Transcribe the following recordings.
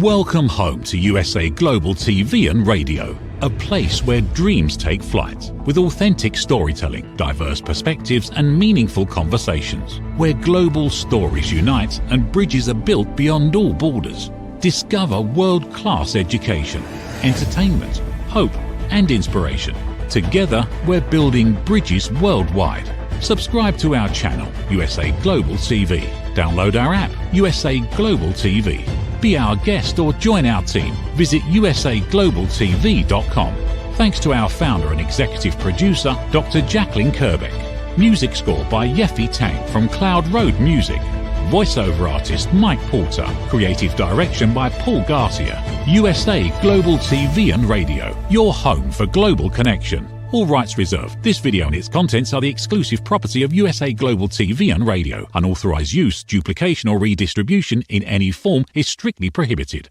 Welcome home to USA Global TV and Radio, a place where dreams take flight, with authentic storytelling, diverse perspectives and meaningful conversations, where global stories unite and bridges are built beyond all borders. Discover world-class education, entertainment, hope and inspiration. Together, we're building bridges worldwide. Subscribe to our channel, USA Global TV. Download our app, USA Global TV. Be our guest or join our team. Visit usaglobaltv.com. Thanks to our founder and executive producer, Dr. Jacalyn Kerbeck. Music score by Yeffy Tang from Cloud Road Music. Voiceover artist Mike Porter. Creative direction by Paul Garcia. USA Global TV and Radio, your home for global connection. All rights reserved. This video and its contents are the exclusive property of USA Global TV and Radio. Unauthorized use, duplication or redistribution in any form is strictly prohibited.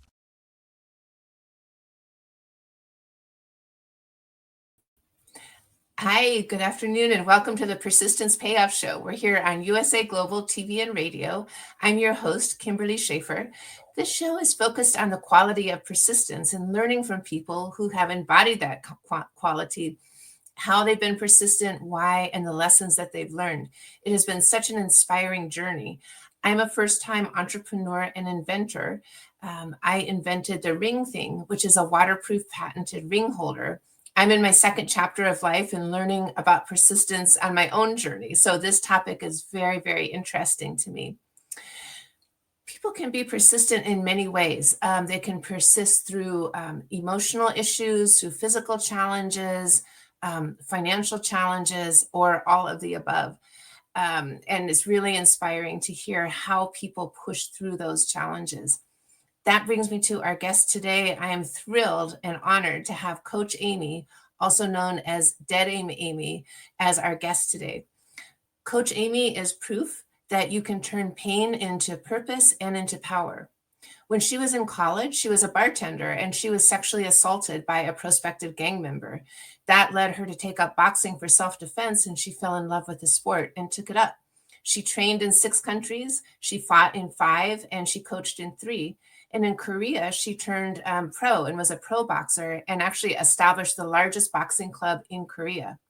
Hi, good afternoon, and welcome to the Persistence Payoff Show. We're here on USA Global TV and Radio. I'm your host, Kimberly Schaefer. This show is focused on the quality of persistence and learning from people who have embodied that quality, how they've been persistent, why, and the lessons that they've learned. It has been such an inspiring journey. I'm a first-time entrepreneur and inventor. I invented the ring thing, which is a waterproof patented ring holder. I'm in my second chapter of life and learning about persistence on my own journey. So this topic is very, very interesting to me. People can be persistent in many ways. They can persist through emotional issues, through physical challenges, financial challenges, or all of the above. And it's really inspiring to hear how people push through those challenges. That brings me to our guest today. I am thrilled and honored to have Coach Amy, also known as Dead Amy, as our guest today. Coach Amy is proof that you can turn pain into purpose and into power. When she was in college, she was a bartender and she was sexually assaulted by a prospective gang member. That led her to take up boxing for self-defense, and she fell in love with the sport and took it up. She trained in 6 countries, she fought in 5, and she coached in 3. And in Korea, she turned pro and was a pro boxer and actually established the largest boxing club in Korea.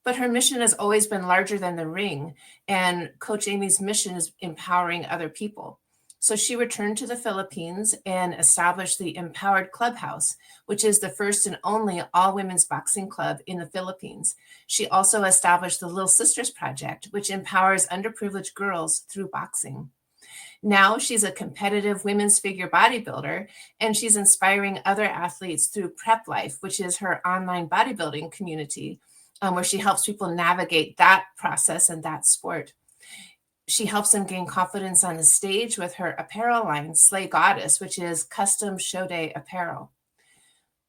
But her mission has always been larger than the ring, and Coach Amy's mission is empowering other people. So she returned to the Philippines and established the Empowered Clubhouse, which is the first and only all-women's boxing club in the Philippines. She also established the Little Sisters Project, which empowers underprivileged girls through boxing. Now she's a competitive women's figure bodybuilder, and she's inspiring other athletes through Prep Life, which is her online bodybuilding community, where she helps people navigate that process and that sport. She helps them gain confidence on the stage with her apparel line, Slay Goddess, which is custom show day apparel.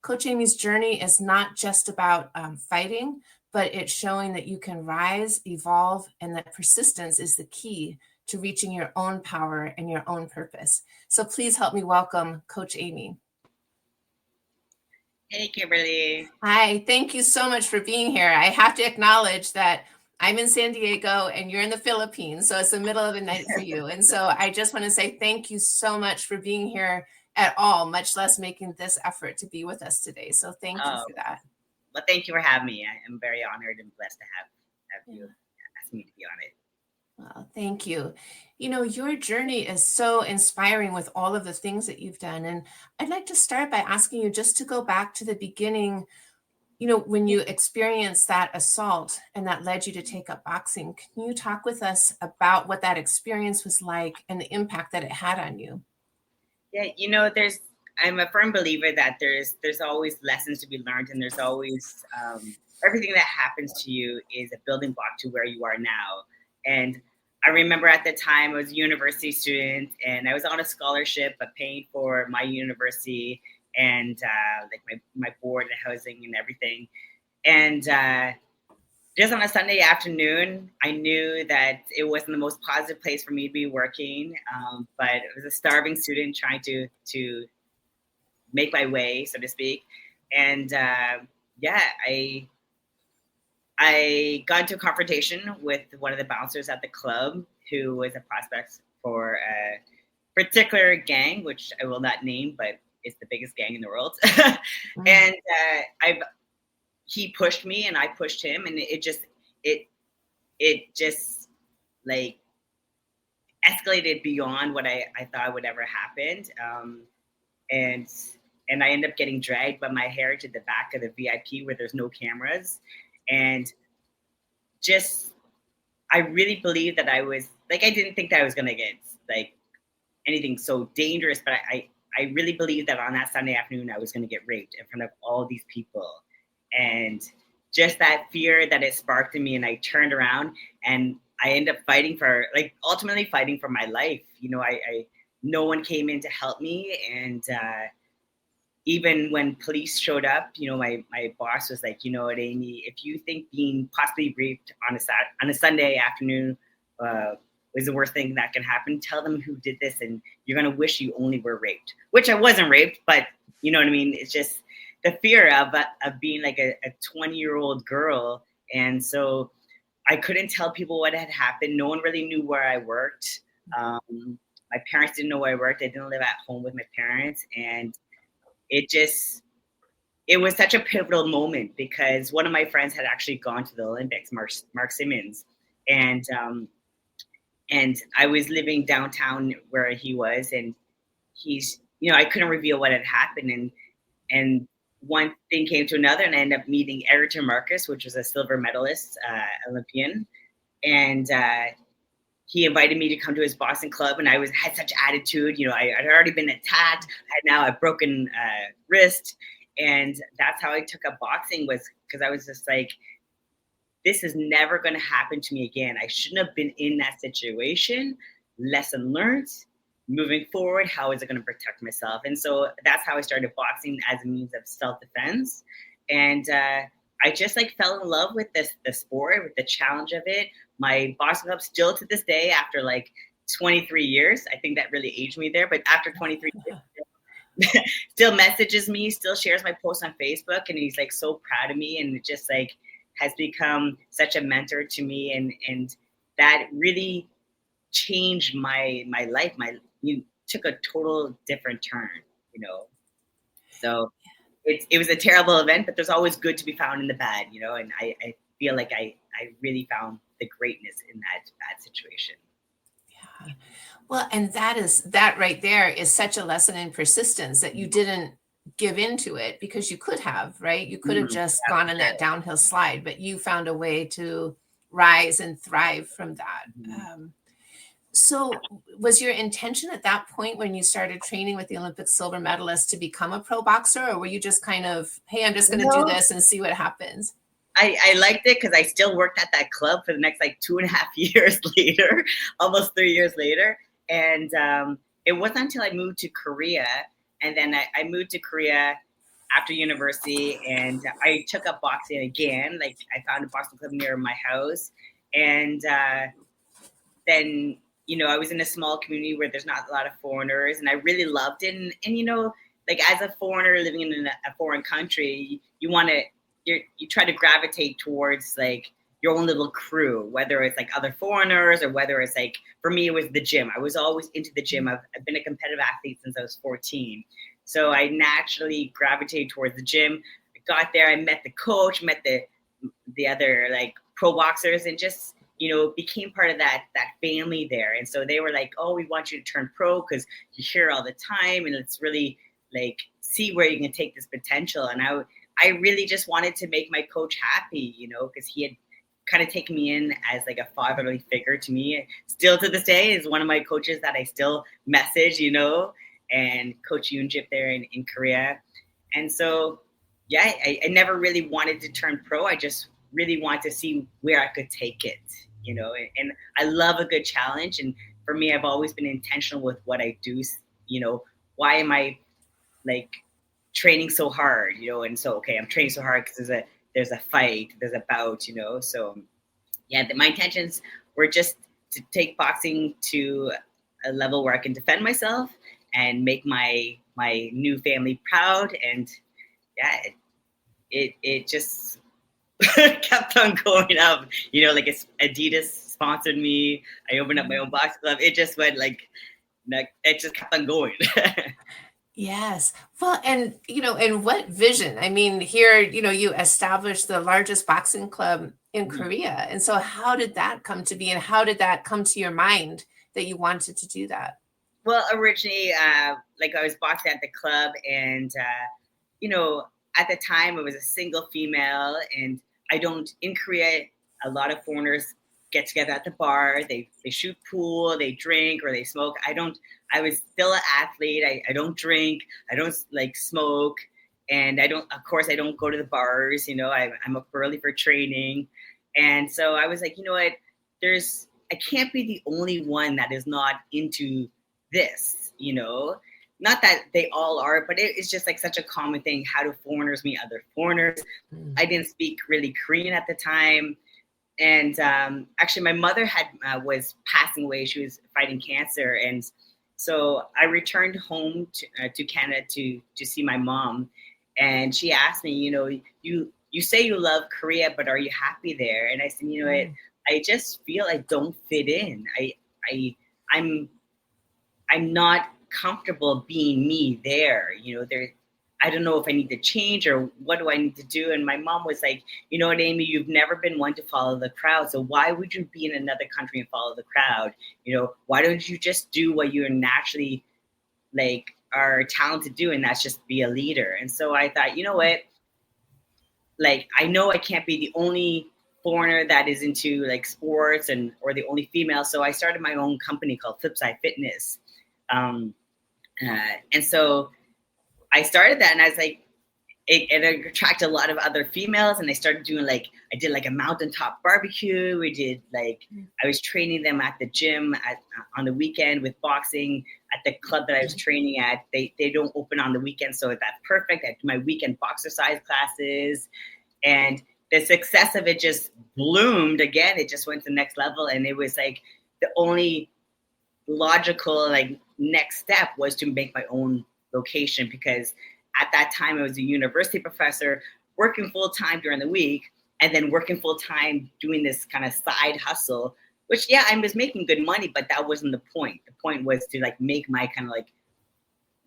Coach Amy's journey is not just about fighting, but it's showing that you can rise, evolve, and that persistence is the key to reaching your own power and your own purpose. So please help me welcome Coach Amy. Hey, Kimberly. Hi, thank you so much for being here. I have to acknowledge that I'm in San Diego and you're in the Philippines, so it's the middle of the night for you. And so I just want to say thank you so much for being here at all, much less making this effort to be with us today. So thank you for that. Well, thank you for having me. I am very honored and blessed to have you ask me to be on it. Well, thank you. You know, your journey is so inspiring with all of the things that you've done. And I'd like to start by asking you just to go back to the beginning. You know, when you experienced that assault and that led you to take up boxing, can you talk with us about what that experience was like and the impact that it had on you? Yeah, you know, I'm a firm believer that there's always lessons to be learned, and there's always everything that happens to you is a building block to where you are now. And I remember at the time I was a university student and I was on a scholarship, but paying for my university and like my board and housing and everything. And just on a Sunday afternoon, I knew that it wasn't the most positive place for me to be working, but I was a starving student trying to make my way, so to speak. And I got into a confrontation with one of the bouncers at the club, who was a prospect for particular gang, which I will not name, but it's the biggest gang in the world. And he pushed me and I pushed him, and it just like escalated beyond what I thought would ever happen. And I ended up getting dragged by my hair to the back of the VIP where there's no cameras. And just, I really believed that I was, like, I didn't think that I was going to get, like, anything so dangerous, but I really believed that on that Sunday afternoon, I was going to get raped in front of all these people. And just that fear that it sparked in me, and I turned around and I ended up ultimately fighting for my life. You know, no one came in to help me. And even when police showed up, you know, my boss was like, you know what, Amy, if you think being possibly raped on a Sunday afternoon was the worst thing that can happen, tell them who did this, and you're going to wish you only were raped, which I wasn't raped, but you know what I mean? It's just the fear of being like a 20-year-old girl. And so I couldn't tell people what had happened. No one really knew where I worked. My parents didn't know where I worked. I didn't live at home with my parents. And it was such a pivotal moment because one of my friends had actually gone to the Olympics, Mark Simmons. And I was living downtown where he was, and he's, you know, I couldn't reveal what had happened. And one thing came to another, and I ended up meeting Ayrton Marcus, which was a silver medalist Olympian. And he invited me to come to his Boston club, and I had such attitude. You know, I had already been attacked. I had now a broken wrist. And that's how I took up boxing, was because I was just like, this is never going to happen to me again. I shouldn't have been in that situation. Lesson learned. Moving forward, how is it going to protect myself? And so that's how I started boxing, as a means of self-defense. And I just like fell in love with the sport, with the challenge of it. My boxing club still to this day, after like 23 years, I think that really aged me there, but after 23 years, still messages me, still shares my posts on Facebook, and he's like so proud of me, and it just like has become such a mentor to me. And that really changed my life. You took a total different turn, you know. So it was a terrible event, but there's always good to be found in the bad, you know. And I feel like I really found the greatness in that bad situation. Yeah. Well, and that right there is such a lesson in persistence, that you didn't give into it, because you could have, right? You could have just gone on that downhill slide, but you found a way to rise and thrive from that. So was your intention at that point, when you started training with the Olympic silver medalist, to become a pro boxer, or were you just kind of, hey, I'm just going to do this and see what happens? I liked it because I still worked at that club for the next like 2.5 years later, almost 3 years later. And it wasn't until I moved to Korea, and then I moved to Korea after university, and I took up boxing again. Like, I found a boxing club near my house, and then, you know, I was in a small community where there's not a lot of foreigners, and I really loved it. And you know, like, as a foreigner living in a foreign country, you try to gravitate towards like your own little crew, whether it's like other foreigners or whether it's like, for me, it was the gym. I was always into the gym. I've been a competitive athlete since I was 14. So I naturally gravitated towards the gym. I got there, I met the coach, met the other like pro boxers, and just, you know, became part of that family there. And so they were like, oh, we want you to turn pro because you're here all the time, and let's really like see where you can take this potential. And I really just wanted to make my coach happy, you know, because he had kind of taken me in as like a fatherly figure to me. Still to this day is one of my coaches that I still message, you know, and Coach Yoonjip there in Korea. And so, yeah, I never really wanted to turn pro. I just really wanted to see where I could take it, you know, and I love a good challenge. And for me, I've always been intentional with what I do. You know, why am I like training so hard, you know? And so, okay, I'm training so hard because there's a fight, there's a bout, you know? So yeah, my intentions were just to take boxing to a level where I can defend myself and make my new family proud. And yeah, it just kept on going up, you know, like Adidas sponsored me. I opened up my own box club. It just went like like, it just kept on going. Yes. Well, and and what vision? I mean, here, you established the largest boxing club in Mhm. Korea. And so how did that come to be? And how did that come to your mind that you wanted to do that? Well, originally, like I was boxing at the club, and at the time I was a single female, and I don't in Korea. A lot of foreigners get together at the bar. They shoot pool, they drink, or they smoke. I don't. I was still an athlete. I don't drink. I don't like smoke, and I don't. Of course, I don't go to the bars. I'm up early for training, and so I was like, you know what? I can't be the only one that is not into this, not that they all are, but it's just like such a common thing. How do foreigners meet other foreigners? I didn't speak really Korean at the time. And actually my mother was passing away. She was fighting cancer. And so I returned home to Canada to see my mom. And she asked me, you say you love Korea, but are you happy there? And I said, I just feel I don't fit in. I'm not comfortable being me there. I don't know if I need to change or what do I need to do. And my mom was like, you know what, Amy, you've never been one to follow the crowd. So why would you be in another country and follow the crowd? Why don't you just do what you're naturally like are talented to do? And that's just be a leader. And so I thought, you know what, like, I know I can't be the only foreigner that is into like sports or the only female. So I started my own company called Flipside Fitness. And so I started that, and I was like, it attracted a lot of other females, and I started doing I did like a mountaintop barbecue. We did I was training them at the gym on the weekend with boxing at the club that I was training at. They don't open on the weekend, so that's perfect. I do my weekend boxercise classes, and the success of it just bloomed again. It just went to the next level, and it was like the only logical next step was to make my own location, because at that time I was a university professor working full-time during the week and then working full-time doing this kind of side hustle, which I was making good money, but that wasn't the point. The point was to make my kind of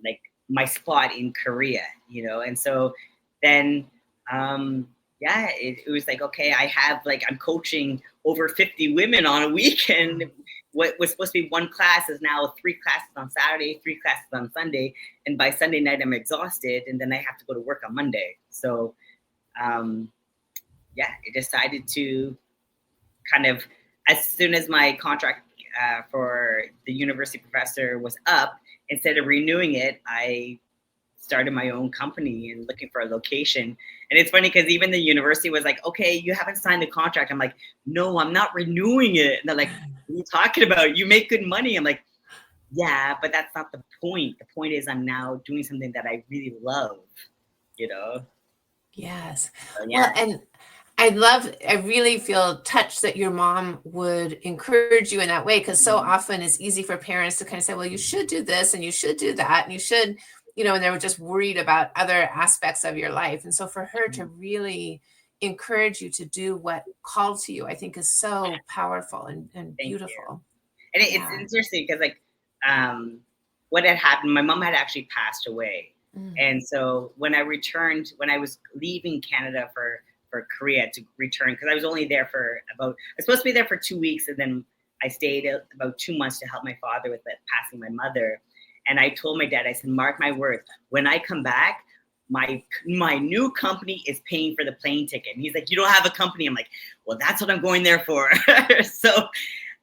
like my spot in Korea, and so then it was like, okay, I have I'm coaching over 50 women on a weekend. What was supposed to be one class is now 3 classes on Saturday, 3 classes on Sunday. And by Sunday night, I'm exhausted. And then I have to go to work on Monday. So, I decided to kind of, as soon as my contract for the university professor was up, instead of renewing it, I started my own company and looking for a location. And it's funny because even the university was like, okay, you haven't signed the contract. I'm like, no, I'm not renewing it. And they're like, what are you talking about? You make good money. I'm like, yeah, but that's not the point. The point is I'm now doing something that I really love, Yes. So, Well, and I really feel touched that your mom would encourage you in that way, because so often it's easy for parents to kind of say, well, you should do this and you should do that and you should, and they were just worried about other aspects of your life. And so for her to really encourage you to do what called to you, I think is so powerful and beautiful. And it's interesting because what had happened, my mom had actually passed away. And so when I was leaving Canada for Korea to return, because I was only there I was supposed to be there for 2 weeks, and then I stayed about 2 months to help my father with passing my mother. And I told my dad, I said, mark my words, when I come back, my new company is paying for the plane ticket. And he's like, you don't have a company? I'm like, well, that's what I'm going there for. So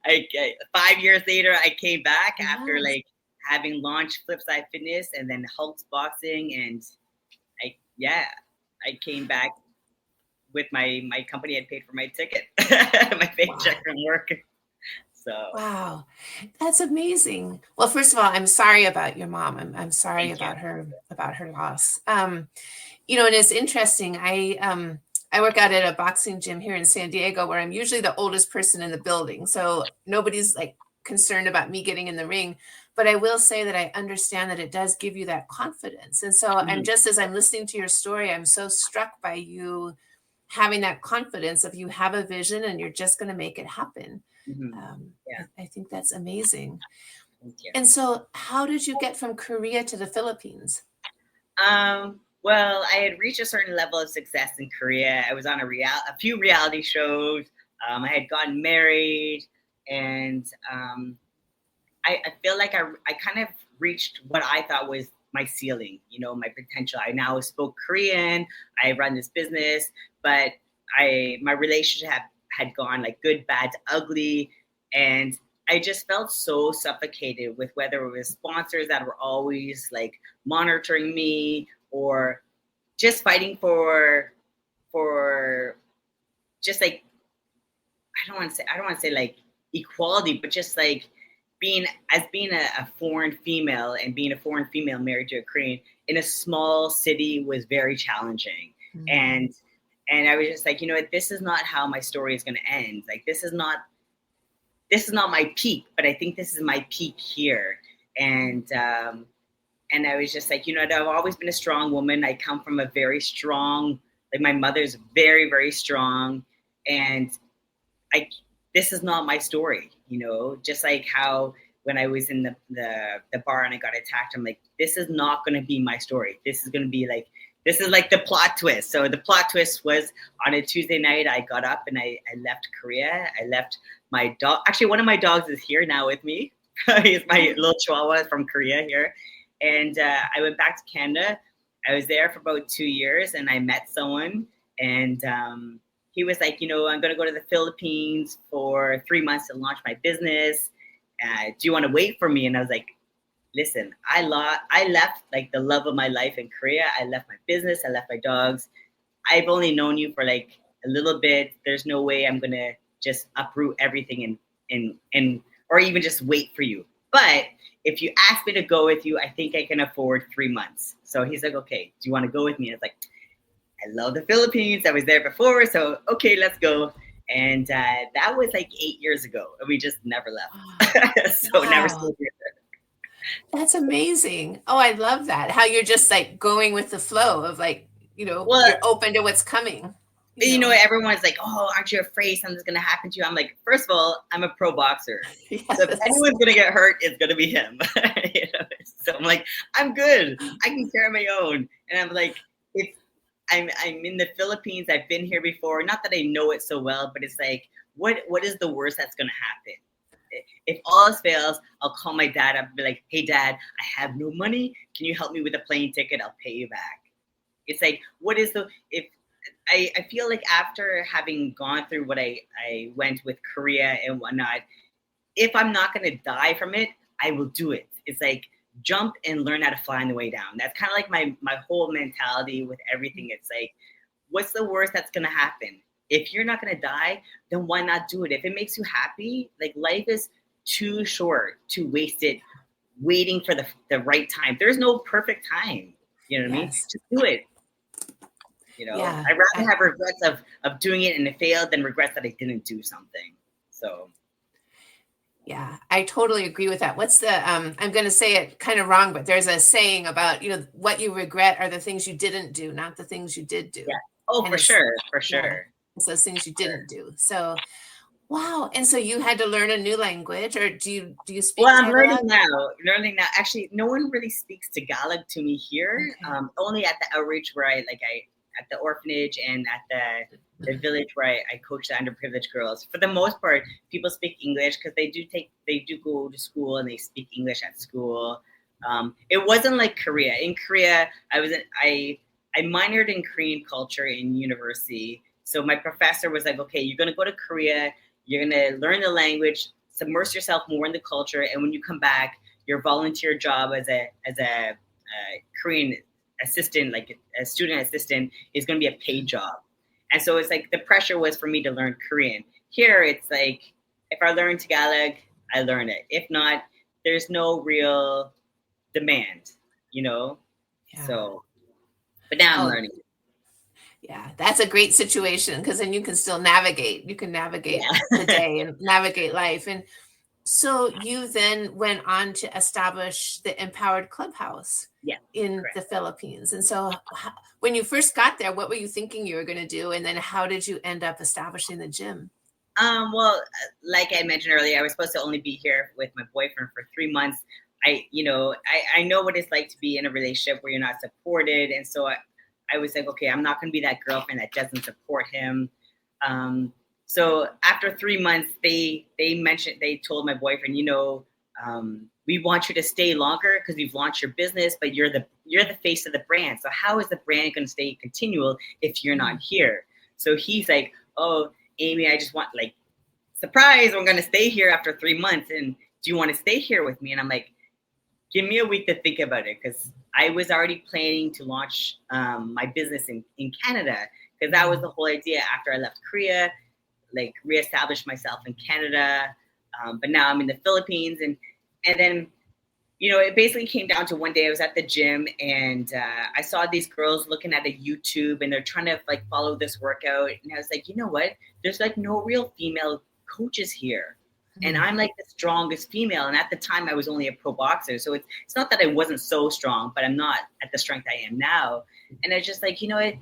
5 years later, I came back after having launched Flipside Fitness and then Hulk's Boxing. And I came back with my company had paid for my ticket, my paycheck from work. So wow, that's amazing. Well, first of all, I'm sorry about your mom. I'm sorry about her loss. And it's interesting. I work out at a boxing gym here in San Diego, where I'm usually the oldest person in the building, so nobody's concerned about me getting in the ring. But I will say that I understand that it does give you that confidence. And so I'm just, as I'm listening to your story, I'm so struck by you having that confidence of you have a vision and you're just going to make it happen. I think that's amazing. Thank you. And so how did you get from Korea to the Philippines? Well, I had reached a certain level of success in Korea. I was on a few reality shows. I had gotten married, and I feel like I kind of reached what I thought was my ceiling, my potential. I now spoke Korean. I run this business, but my relationship had gone like good, bad, to ugly, and I just felt so suffocated with whether it was sponsors that were always like monitoring me or just fighting for just like I don't want to say like equality, but just like being a foreign female and being a foreign female married to a Korean in a small city was very challenging. And I was just like, this is not how my story is going to end. Like, this is not my peak, but I think this is my peak here. And I was just like, I've always been a strong woman. I come from a very strong, like my mother's very, very strong. And this is not my story, just like how when I was in the bar and I got attacked, I'm like, this is not going to be my story. This is going to be like, this is like the plot twist. So the plot twist was on a Tuesday night, I got up and I left Korea. I left my dog. Actually, one of my dogs is here now with me. He's my little Chihuahua from Korea here. And I went back to Canada. I was there for about 2 years and I met someone and he was like, I'm going to go to the Philippines for 3 months to launch my business. Do you want to wait for me? And I was like, listen, I left like the love of my life in Korea. I left my business. I left my dogs. I've only known you for like a little bit. There's no way I'm going to just uproot everything and or even just wait for you. But if you ask me to go with you, I think I can afford 3 months. So he's like, okay, do you want to go with me? I was like, I love the Philippines. I was there before. So, okay, let's go. And that was like 8 years ago. And we just never left. So never stayed here. That's amazing. Oh, I love that. How you're just like going with the flow of like, Well, you're open to what's coming. Everyone's like, oh, aren't you afraid something's going to happen to you? I'm like, first of all, I'm a pro boxer. Yes. So if anyone's going to get hurt, it's going to be him. So I'm like, I'm good. I can carry my own. And I'm like, I'm in the Philippines. I've been here before. Not that I know it so well, but it's like, what is the worst that's going to happen? If all else fails, I'll call my dad up and be like, hey, Dad, I have no money. Can you help me with a plane ticket? I'll pay you back. It's like, I feel like after having gone through what I went with Korea and whatnot, if I'm not going to die from it, I will do it. It's like jump and learn how to fly on the way down. That's kind of like my whole mentality with everything. It's like, what's the worst that's going to happen? If you're not going to die, then why not do it? If it makes you happy, like life is too short to waste it waiting for the right time. There's no perfect time. You know what I mean? Just do it. I'd rather have regrets of doing it and it failed than regrets that I didn't do something. So. Yeah, I totally agree with that. What's the, I'm going to say it kind of wrong, but there's a saying about, what you regret are the things you didn't do, not the things you did do. Yeah. Oh, for sure. Yeah. It's those things you didn't do. So, wow. And so you had to learn a new language, or do you speak? Well, I'm learning now. Actually, no one really speaks Tagalog to me here. Okay. Only at the outreach where I at the orphanage and at the village where I coach the underprivileged girls. For the most part, people speak English because they do go to school and they speak English at school. It wasn't like Korea. In Korea, I minored in Korean culture in university. So my professor was like, okay, you're going to go to Korea. You're going to learn the language, submerge yourself more in the culture. And when you come back, your volunteer job as a Korean assistant, like a student assistant, is going to be a paid job. And so it's like the pressure was for me to learn Korean. Here, it's like, if I learn Tagalog, I learn it. If not, there's no real demand, Yeah. So, but now I'm learning. Yeah, that's a great situation because then you can still navigate. You can navigate the day and navigate life. And so you then went on to establish the Empowered Clubhouse in the Philippines. And so when you first got there, what were you thinking you were going to do? And then how did you end up establishing the gym? Well, like I mentioned earlier, I was supposed to only be here with my boyfriend for 3 months. I know what it's like to be in a relationship where you're not supported. And so I was like, okay, I'm not going to be that girlfriend that doesn't support him. So after 3 months, they told my boyfriend, we want you to stay longer because we've launched your business, but you're the face of the brand. So how is the brand going to stay continual if you're not here? So he's like, oh, Amy, I just want, like, surprise, I'm going to stay here after 3 months. And do you want to stay here with me? And I'm like, give me a week to think about it, because I was already planning to launch my business in Canada, because that was the whole idea after I left Korea, like reestablish myself in Canada. But now I'm in the Philippines. And then, it basically came down to one day I was at the gym and I saw these girls looking at a YouTube and they're trying to like follow this workout. And I was like, you know what? There's like no real female coaches here. And I'm like the strongest female. And at the time I was only a pro boxer. So it's not that I wasn't so strong, but I'm not at the strength I am now. And I was just like, you know what?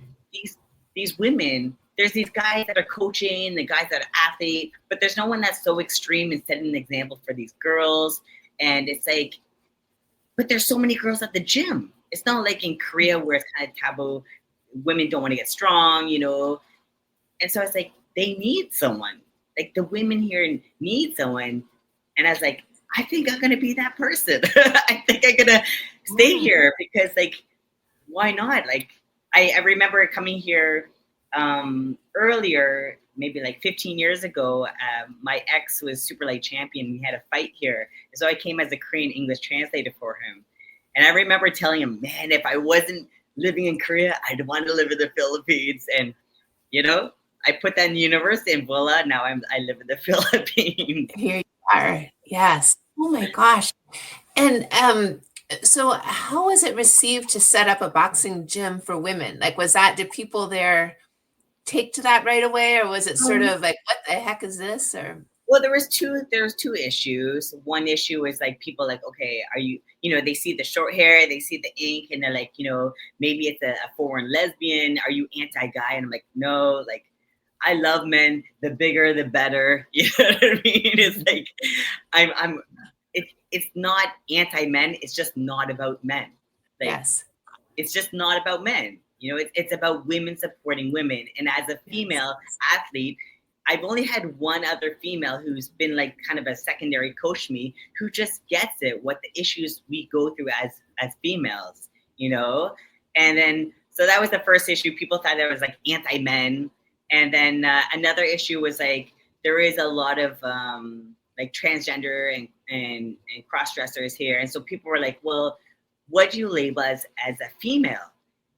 These women, there's these guys that are coaching, the guys that are athletes, but there's no one that's so extreme and setting an example for these girls. And it's like, but there's so many girls at the gym. It's not like in Korea where it's kind of taboo. Women don't want to get strong, And so I was like, they need someone. Like the women here need someone. And I was like, I think I'm going to be that person. I think I'm going to stay here because, like, why not? Like, I remember coming here earlier, maybe like 15 years ago. My ex was super light champion. We had a fight here. So I came as a Korean English translator for him. And I remember telling him, man, if I wasn't living in Korea, I'd want to live in the Philippines. And, I put that in the universe and voila, now I live in the Philippines. Here you are. Yes. Oh my gosh. And so how was it received to set up a boxing gym for women? Like, did people there take to that right away, or was it sort of like, what the heck is this? Or well, there was two issues. One issue is like people like, okay, are you, they see the short hair, they see the ink, and they're like, maybe it's a foreign lesbian. Are you anti-guy? And I'm like, no, like, I love men. The bigger, the better. You know what I mean? It's like, it's not anti-men. It's just not about men. Like, yes. It's just not about men. It's about women supporting women. And as a female athlete, I've only had one other female who's been like kind of a secondary coach to me, who just gets it, what the issues we go through as females, And then, so that was the first issue. People thought that was like anti-men. And then another issue was like, there is a lot of like transgender and cross-dressers here. And so people were like, well, what do you label as a female?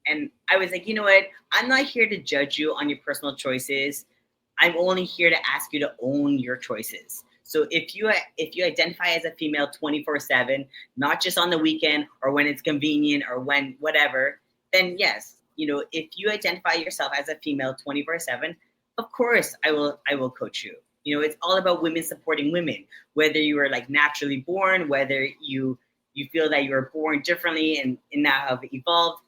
And I was like, you know what? I'm not here to judge you on your personal choices. I'm only here to ask you to own your choices. So if you identify as a female 24/7, not just on the weekend or when it's convenient or when whatever, then yes, if you identify yourself as a female 24/7, of course I will coach you. It's all about women supporting women, whether you were like naturally born, whether you feel that you were born differently and now have evolved.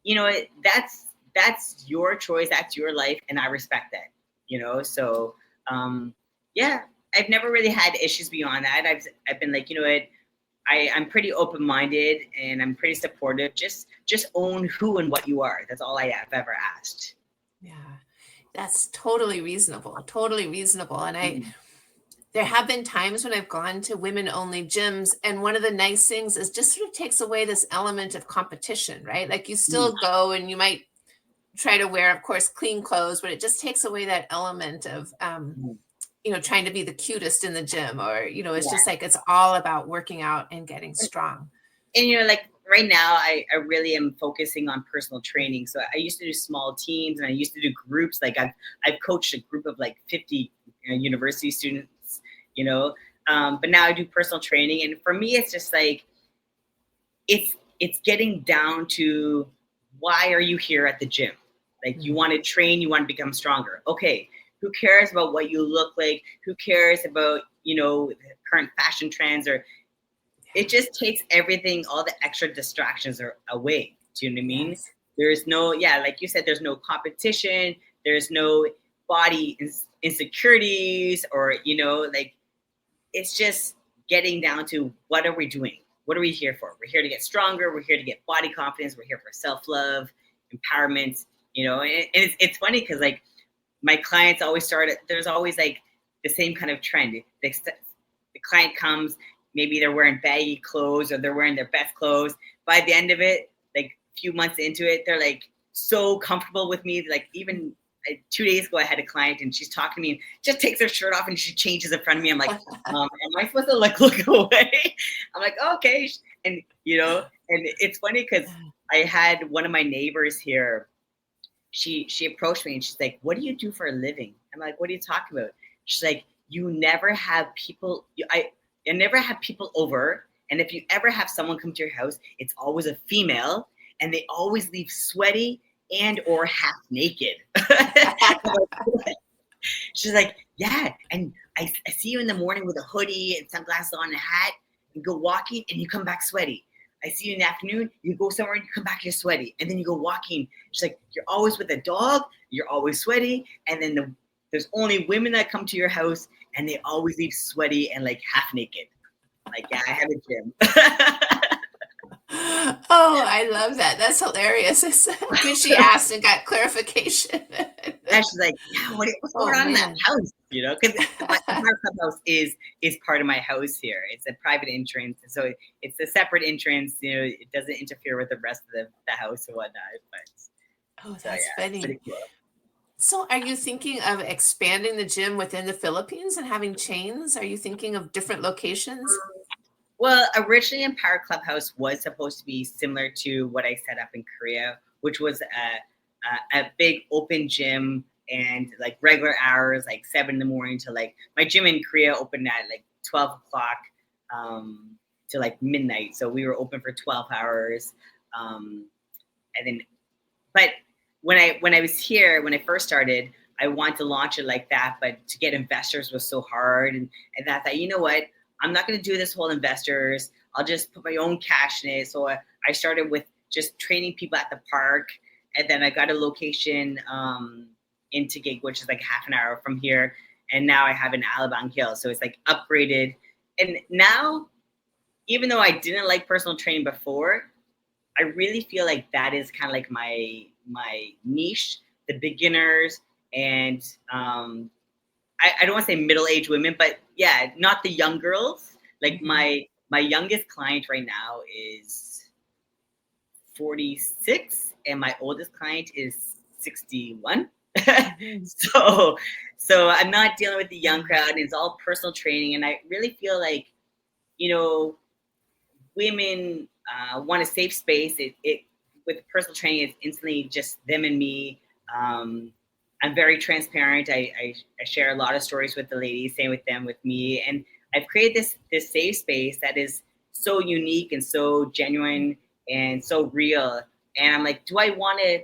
That's your choice, that's your life, and I respect that. So yeah, I've never really had issues beyond that. I've been like, I'm pretty open-minded and I'm pretty supportive. Just own who and what you are. That's all I have ever asked. Yeah, that's totally reasonable. Totally reasonable. And there have been times when I've gone to women-only gyms, and one of the nice things is just sort of takes away this element of competition, right? Like you still go and you might try to wear, of course, clean clothes, but it just takes away that element of, trying to be the cutest in the gym, or, it's just like, it's all about working out and getting strong. And, like right now, I really am focusing on personal training. So I used to do small teams and I used to do groups. Like I've coached a group of like 50 university students, but now I do personal training. And for me, it's just like, it's getting down to, why are you here at the gym? Like you want to train, you want to become stronger. Okay. Who cares about what you look like? Who cares about, the current fashion trends? Or it just takes everything, all the extra distractions are away. Do you know what I mean? Yes. There's no, like you said, there's no competition. There's no, body insecurities, or, you know, like, it's just getting down to, what are we doing? What are we here for? We're here to get stronger. We're here to get body confidence. We're here for self-love, empowerment, you know. And it's funny because, like, my clients always start, there's always like the same kind of trend. The client comes, maybe they're wearing baggy clothes or they're wearing their best clothes. By the end of it, like a few months into it, they're like so comfortable with me. Like, even 2 days ago, I had a client and she's talking to me and just takes her shirt off and she changes in front of me. I'm like, am I supposed to like look away? I'm like, oh, okay. And, you know, and it's funny because I had one of my neighbors here. She approached me and she's like, what do you do for a living? I'm like, what are you talking about? She's like, you never have people, I never have people over. And if you ever have someone come to your house, it's always a female and they always leave sweaty and or half naked. She's like, yeah. And I see you in the morning with a hoodie and sunglasses on and a hat, and go walking and you come back sweaty. I see you in the afternoon, you go somewhere and you come back, you're sweaty. And then you go walking. She's like, you're always with a dog, you're always sweaty. And then there's only women that come to your house and they always leave sweaty and like half naked. Like, yeah, I have a gym. Oh, I love that. That's hilarious. It's good she asked and got clarification. And she's like, yeah, what's going on in that house? You know, because my clubhouse is part of my house here. It's a private entrance. So it's a separate entrance. You know, it doesn't interfere with the rest of the house and whatnot. But that's funny. Pretty cool. So are you thinking of expanding the gym within the Philippines and having chains? Are you thinking of different locations? Well, originally Empower Clubhouse was supposed to be similar to what I set up in Korea, which was a big open gym and like regular hours, like 7 in the morning to like, my gym in Korea opened at like 12 o'clock to like midnight. So we were open for 12 hours. And then, but when I was here, when I first started, I wanted to launch it like that, but to get investors was so hard. And I thought, you know what? I'm not going to do this whole investors. I'll just put my own cash in it. So I started with just training people at the park. And then I got a location in Taguig, which is like half an hour from here. And now I have an Alabang Hill. So it's like upgraded. And now, even though I didn't like personal training before, I really feel like that is kind of like my niche, the beginners and I don't want to say middle-aged women, but yeah, not the young girls. Like my youngest client right now is 46 and my oldest client is 61. So I'm not dealing with the young crowd. It's all personal training. And I really feel like, you know, women want a safe space. It with personal training, it's instantly just them and me. I'm very transparent. I share a lot of stories with the ladies, same with them, with me. And I've created this safe space that is so unique and so genuine and so real. And I'm like, do I want to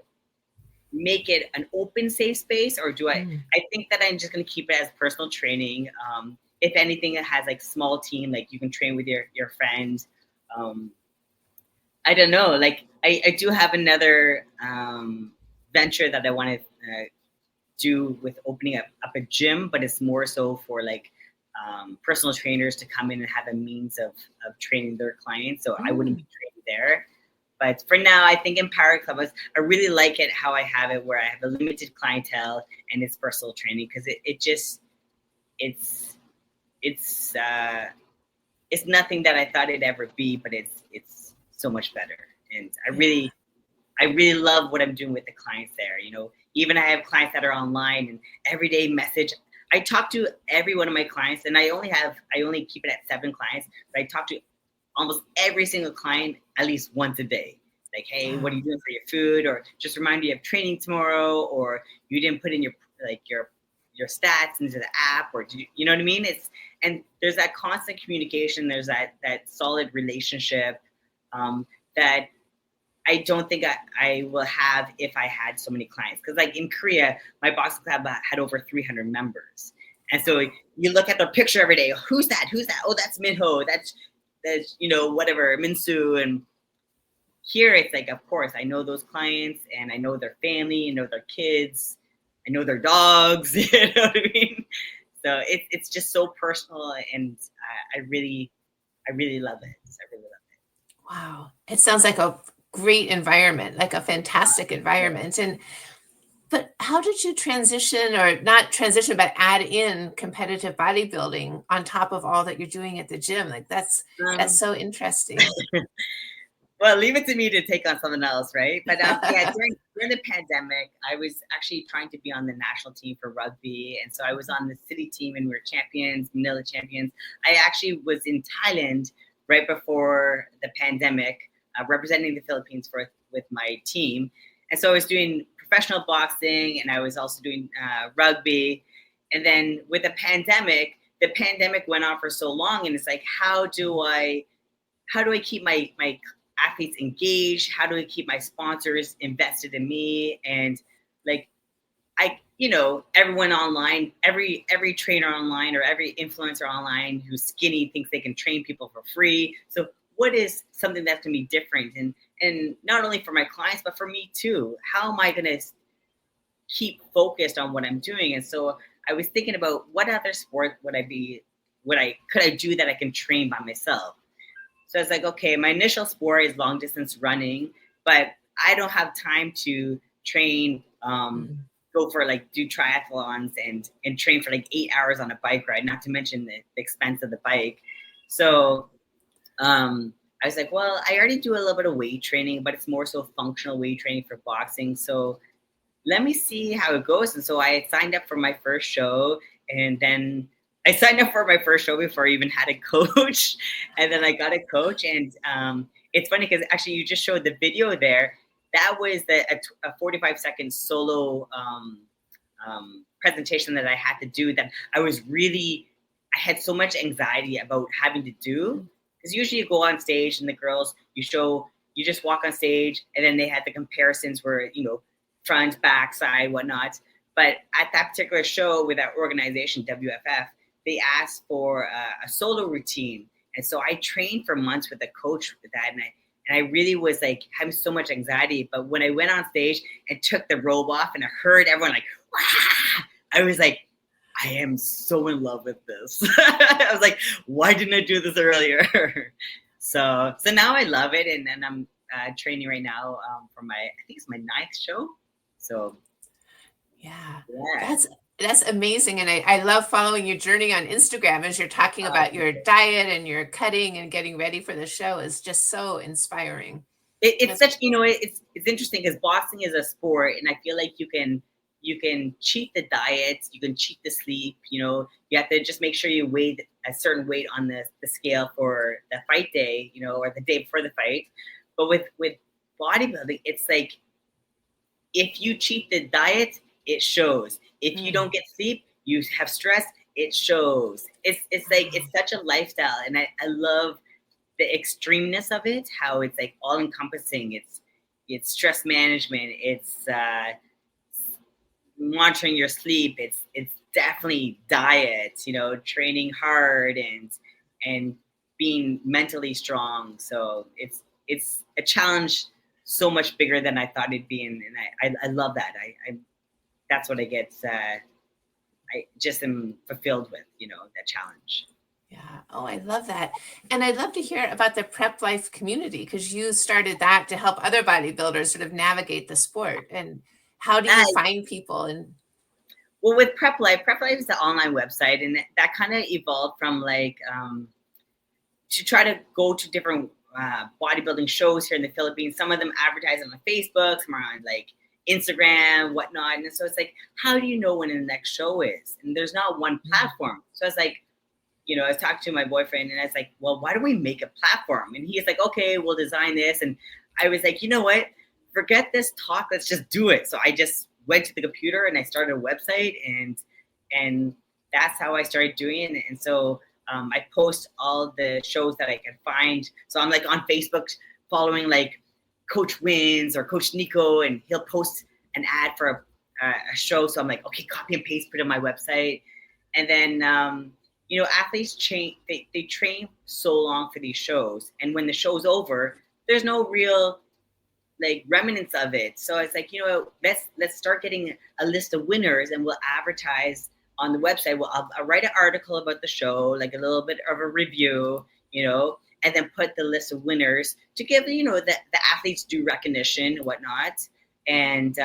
make it an open safe space, or do I think that I'm just going to keep it as personal training. If anything, it has like small team, like you can train with your friends. I don't know. Like I do have another venture that I want to do with opening up a gym, but it's more so for like personal trainers to come in and have a means of training their clients. So I wouldn't be trained there. But for now, I think Empower Clubhouse, I really like it how I have it, where I have a limited clientele and it's personal training, because it's nothing that I thought it'd ever be, but it's so much better. And I really love what I'm doing with the clients there. You know, even I have clients that are online and everyday message. I talk to every one of my clients, and I only keep it at 7 clients, but I talk to almost every single client at least once a day. Like, hey, what are you doing for your food? Or just remind you of training tomorrow, or you didn't put in your stats into the app, or you know what I mean? And there's that constant communication. There's that solid relationship that I don't think I will have if I had so many clients. Because like in Korea, my boxing club had over 300 members. And so you look at their picture every day. Who's that? Oh, that's Minho. That's you know, whatever, Minsu. And here it's like, of course, I know those clients and I know their family, I know their kids. I know their dogs, you know what I mean? So it's just so personal, and I really love it. I really love it. Wow. It sounds like a great environment, like a fantastic environment. But how did you transition, or not transition, but add in competitive bodybuilding on top of all that you're doing at the gym? Like that's Um, so interesting. well, leave it to me to take on something else, right? But yeah, during the pandemic, I was actually trying to be on the national team for rugby, and so I was on the city team, and we were champions, Manila champions. I actually was in Thailand right before the pandemic, representing the Philippines with my team, and so I was doing professional boxing, and I was also doing rugby, and then with the pandemic went on for so long, and it's like, how do I keep my athletes engaged? How do I keep my sponsors invested in me? And like, everyone online, every trainer online or every influencer online who's skinny thinks they can train people for free. So what is something that's gonna be different? And not only for my clients, but for me too. How am I gonna keep focused on what I'm doing? And so I was thinking about, what other sport could I do that I can train by myself? So it's like, okay, my initial sport is long distance running, but I don't have time to train, go for do triathlons and train for 8 hours on a bike ride, not to mention the expense of the bike. So I was like, well, I already do a little bit of weight training, but it's more so functional weight training for boxing. So let me see how it goes. And so I signed up for my first show, and then I signed up for my first show before I even had a coach. And then I got a coach. And it's funny because actually you just showed the video there. That was a 45-second solo presentation that I had to do, that I had so much anxiety about having to do. Because usually you go on stage and the girls, you just walk on stage, and then they had the comparisons where, front, back, side, whatnot. But at that particular show with that organization, WFF, they asked for a solo routine. And so I trained for months with a coach with that. And I really was having so much anxiety. But when I went on stage and took the robe off and I heard everyone "Wah!" I was like, I am so in love with this. I was like, why didn't I do this earlier? So now I love it. And I'm training right now for I think it's my 9th show. So Yeah. yeah. That's amazing. And I love following your journey on Instagram as you're talking about your diet and your cutting and getting ready for the show is just so inspiring. It's such, it's interesting because boxing is a sport, and I feel like you can cheat the diet, you can cheat the sleep, you have to just make sure you weigh a certain weight on the scale for the fight day, or the day before the fight. But with bodybuilding, it's like, if you cheat the diet, it shows. If you don't get sleep, you have stress, it shows. It's such a lifestyle, and I love the extremeness of it, how it's all encompassing. It's stress management, it's monitoring your sleep, it's definitely diet, training hard and being mentally strong. So it's a challenge so much bigger than I thought it'd be, and I love that. I that's what I get. I just am fulfilled with, that challenge. Yeah. Oh, I love that. And I'd love to hear about the Prep Life community, because you started that to help other bodybuilders sort of navigate the sport. And how do you find people? And well, with Prep Life is the online website, and that kind of evolved from to try to go to different bodybuilding shows here in the Philippines. Some of them advertise on Facebook, some are on Instagram, whatnot. And so it's how do you know when the next show is? And there's not one platform. So it's I was talking to my boyfriend, and I was like, well, why don't we make a platform? And he's like, okay, we'll design this. And I was like, you know what? Forget this talk. Let's just do it. So I just went to the computer and I started a website, and that's how I started doing it. And so I post all the shows that I can find. So I'm on Facebook following Coach Wins or Coach Nico, and he'll post an ad for a show. So I'm like, okay, copy and paste, put it on my website. And then, athletes they train so long for these shows. And when the show's over, there's no real like remnants of it. So it's like, let's start getting a list of winners, and we'll advertise on the website. Well, I'll write an article about the show, like a little bit of a review, and then put the list of winners to give, the athletes due recognition and whatnot. And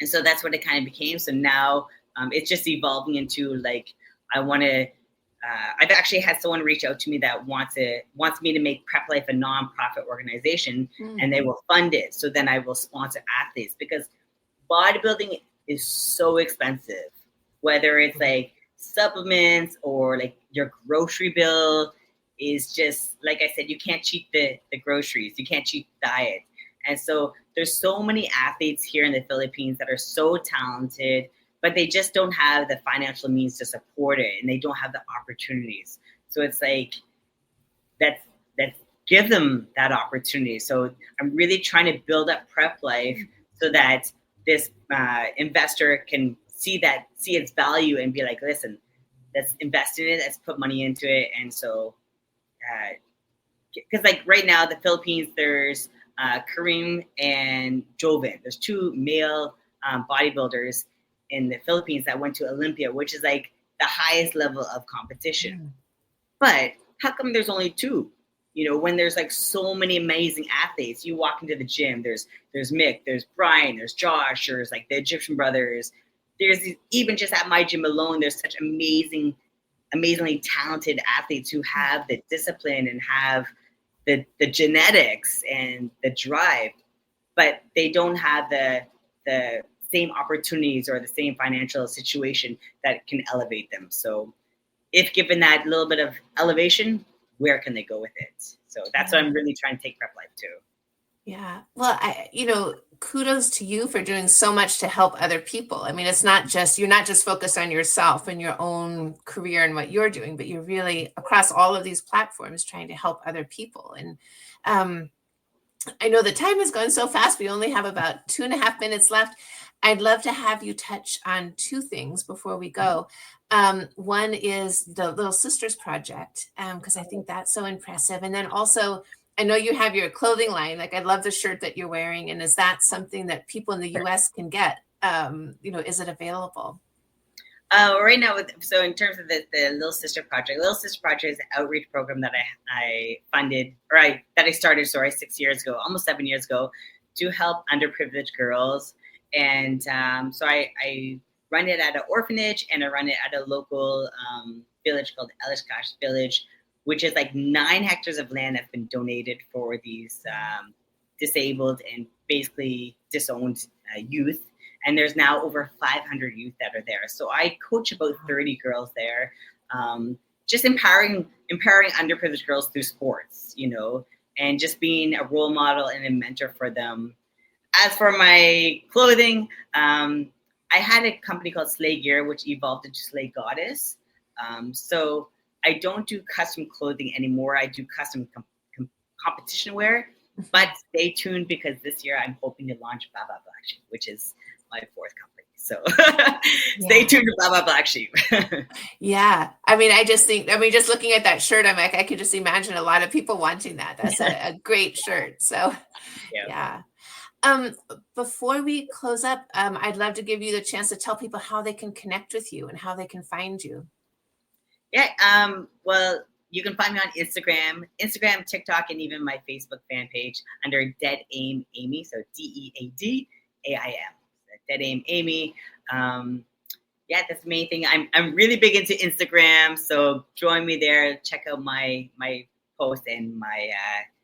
so that's what it kind of became. So now it's just evolving into like, I want to, I've actually had someone reach out to me that wants me to make Prep Life a nonprofit organization, and they will fund it. So then I will sponsor athletes, because bodybuilding is so expensive, whether it's like supplements or like your grocery bill is just, like I said, you can't cheat the groceries. You can't cheat diet. And so there's so many athletes here in the Philippines that are so talented, but they just don't have the financial means to support it, and they don't have the opportunities. So it's like, let's give them that opportunity. So I'm really trying to build up Prep Life so that this investor can see its value and be like, listen, let's invest in it, let's put money into it. And so, because like right now, the Philippines, there's Kareem and Joven. There's two male bodybuilders in the Philippines that went to Olympia, which is like the highest level of competition. But how come there's only two? When there's like so many amazing athletes. You walk into the gym, there's Mick, there's Brian, there's Josh, there's like the Egyptian brothers. There's even just at my gym alone, there's such amazingly talented athletes who have the discipline and have the genetics and the drive, but they don't have the same opportunities or the same financial situation that can elevate them. So if given that little bit of elevation, where can they go with it? So that's what I'm really trying to take Prep Life to. Yeah. Well, kudos to you for doing so much to help other people. I mean, you're not just focused on yourself and your own career and what you're doing, but you're really across all of these platforms trying to help other people. And I know the time has gone so fast. We only have about 2.5 minutes left. I'd love to have you touch on two things before we go. One is the Little Sisters Project, because I think that's so impressive. And then also, I know you have your clothing line. Like, I love the shirt that you're wearing. And is that something that people in the US can get? Is it available? Right now, so in terms of the Little Sister Project is an outreach program that I funded, that I started, 6 years ago, almost 7 years ago, to help underprivileged girls. And so I run it at an orphanage, and I run it at a local village called Elishkash Village, which is like 9 hectares of land that's been donated for these disabled and basically disowned youth. And there's now over 500 youth that are there. So I coach about 30 girls there, just empowering underprivileged girls through sports, and just being a role model and a mentor for them. As for my clothing, I had a company called Slay Gear, which evolved into Slay Goddess. So I don't do custom clothing anymore. I do custom competition wear. But stay tuned, because this year I'm hoping to launch Baba Black Sheep, which is my 4th company. So stay tuned to Baba Black Sheep. Yeah. I mean, just looking at that shirt, I'm like, I could just imagine a lot of people wanting that. That's a great shirt. So yeah. Before we close up, I'd love to give you the chance to tell people how they can connect with you and how they can find you. Yeah. Well, you can find me on Instagram, TikTok, and even my Facebook fan page under Dead Aim Amy. So DEADAIM. Dead Aim Amy. That's the main thing. I'm really big into Instagram, so join me there. Check out my posts and my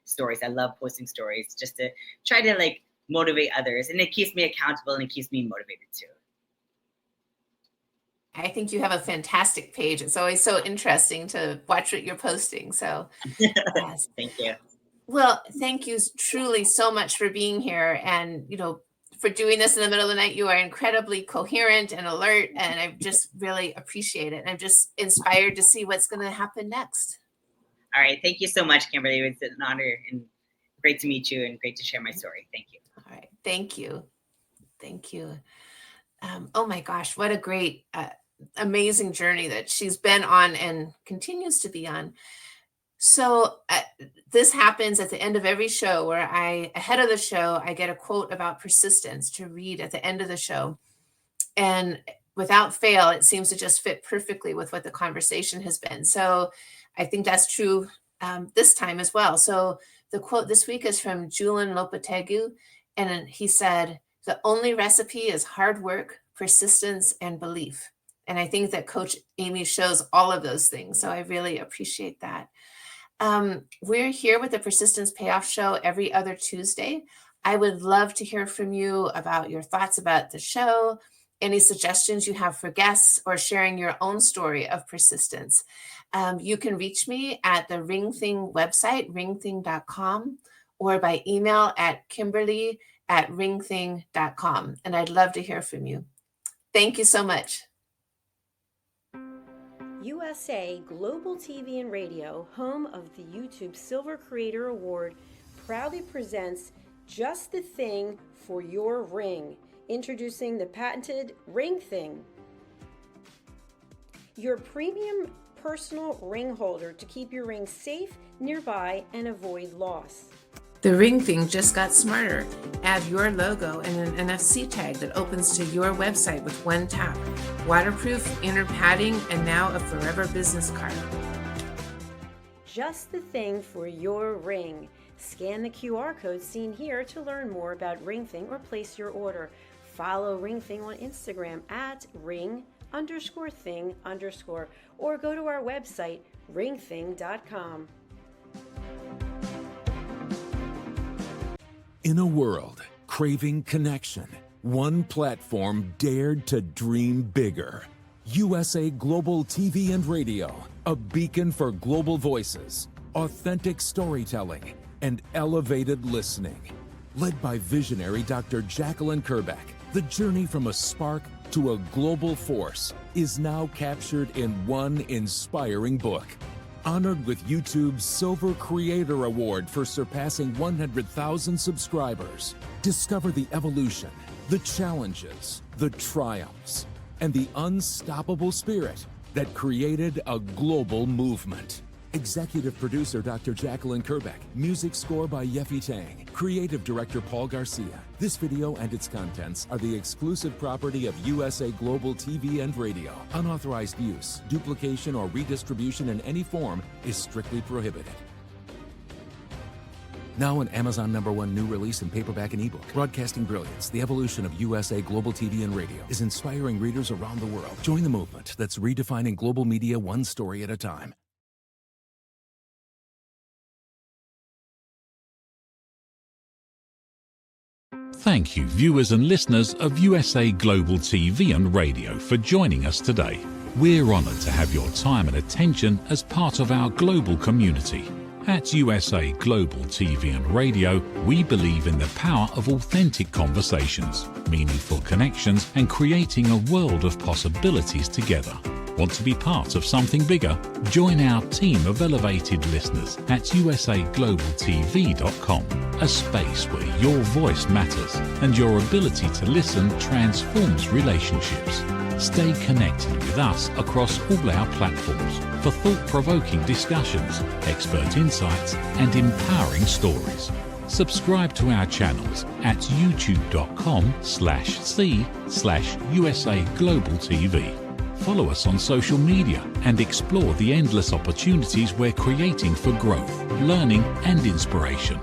stories. I love posting stories just to try to like motivate others, and it keeps me accountable and it keeps me motivated too. I think you have a fantastic page. It's always so interesting to watch what you're posting. So yes. Thank you. Well, thank you truly so much for being here, and for doing this in the middle of the night. You are incredibly coherent and alert, and I just really appreciate it. And I'm just inspired to see what's going to happen next. All right. Thank you so much, Kimberly. It's an honor and great to meet you and great to share my story. Thank you. All right. Thank you. Thank you. Oh my gosh, what a great, amazing journey that she's been on and continues to be on. So this happens at the end of every show where ahead of the show, I get a quote about persistence to read at the end of the show. And without fail, it seems to just fit perfectly with what the conversation has been. So I think that's true this time as well. So the quote this week is from Julian Lopetegui, and he said, "The only recipe is hard work, persistence, and belief." And I think that Coach Amy shows all of those things. So I really appreciate that. We're here with the Persistence Payoff Show every other Tuesday. I would love to hear from you about your thoughts about the show, any suggestions you have for guests, or sharing your own story of persistence. You can reach me at the Ring Thing website, ringthing.com, or by email at kimberly@ringthing.com. And I'd love to hear from you. Thank you so much. USA Global TV and Radio, home of the YouTube Silver Creator Award, proudly presents Just the Thing for Your Ring, introducing the patented Ring Thing, your premium personal ring holder to keep your ring safe, nearby, and avoid loss. The Ring Thing just got smarter. Add your logo and an NFC tag that opens to your website with one tap. Waterproof, inner padding, and now a forever business card. Just the thing for your ring. Scan the QR code seen here to learn more about Ring Thing or place your order. Follow Ring Thing on Instagram at ring_thing_ or go to our website, ringthing.com. In a world craving connection, one platform dared to dream bigger. USA Global TV and Radio, a beacon for global voices, authentic storytelling, and elevated listening. Led by visionary Dr. Jacalyn Kerbeck, the journey from a spark to a global force is now captured in one inspiring book. Honored with YouTube's Silver Creator Award for surpassing 100,000 subscribers. Discover the evolution, the challenges, the triumphs, and the unstoppable spirit that created a global movement. Executive producer Dr. Jacalyn Kerbeck. Music score by Yeffy Tang. Creative director Paul Garcia. This video and its contents are the exclusive property of USA Global TV and Radio. Unauthorized use, duplication, or redistribution in any form is strictly prohibited. Now an Amazon #1 new release in paperback and ebook. Broadcasting Brilliance, the evolution of USA Global TV and Radio, is inspiring readers around the world. Join the movement that's redefining global media one story at a time. Thank you, viewers and listeners of USA Global TV and Radio, for joining us today. We're honored to have your time and attention as part of our global community. At USA Global TV and Radio, we believe in the power of authentic conversations, meaningful connections, and creating a world of possibilities together. Want to be part of something bigger? Join our team of elevated listeners at usaglobaltv.com, a space where your voice matters and your ability to listen transforms relationships. Stay connected with us across all our platforms for thought-provoking discussions, expert insights, and empowering stories. Subscribe to our channels at youtube.com/c/USAGlobalTV. Follow us on social media and explore the endless opportunities we're creating for growth, learning, and inspiration.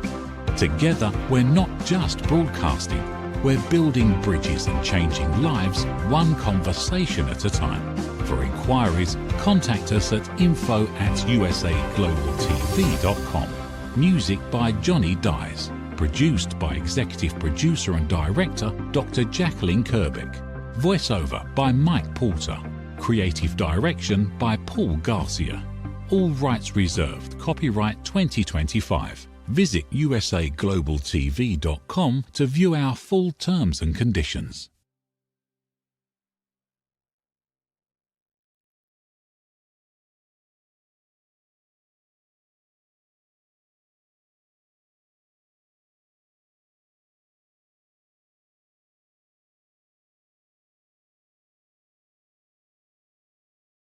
Together, we're not just broadcasting, we're building bridges and changing lives one conversation at a time. For inquiries, contact us at info@usaglobaltv.com. Music by Johnny Dies. Produced by executive producer and director Dr. Jacalyn Kerbeck. Voiceover by Mike Porter. Creative direction by Paul Garcia. All rights reserved. Copyright 2025. Visit usaglobaltv.com to view our full terms and conditions.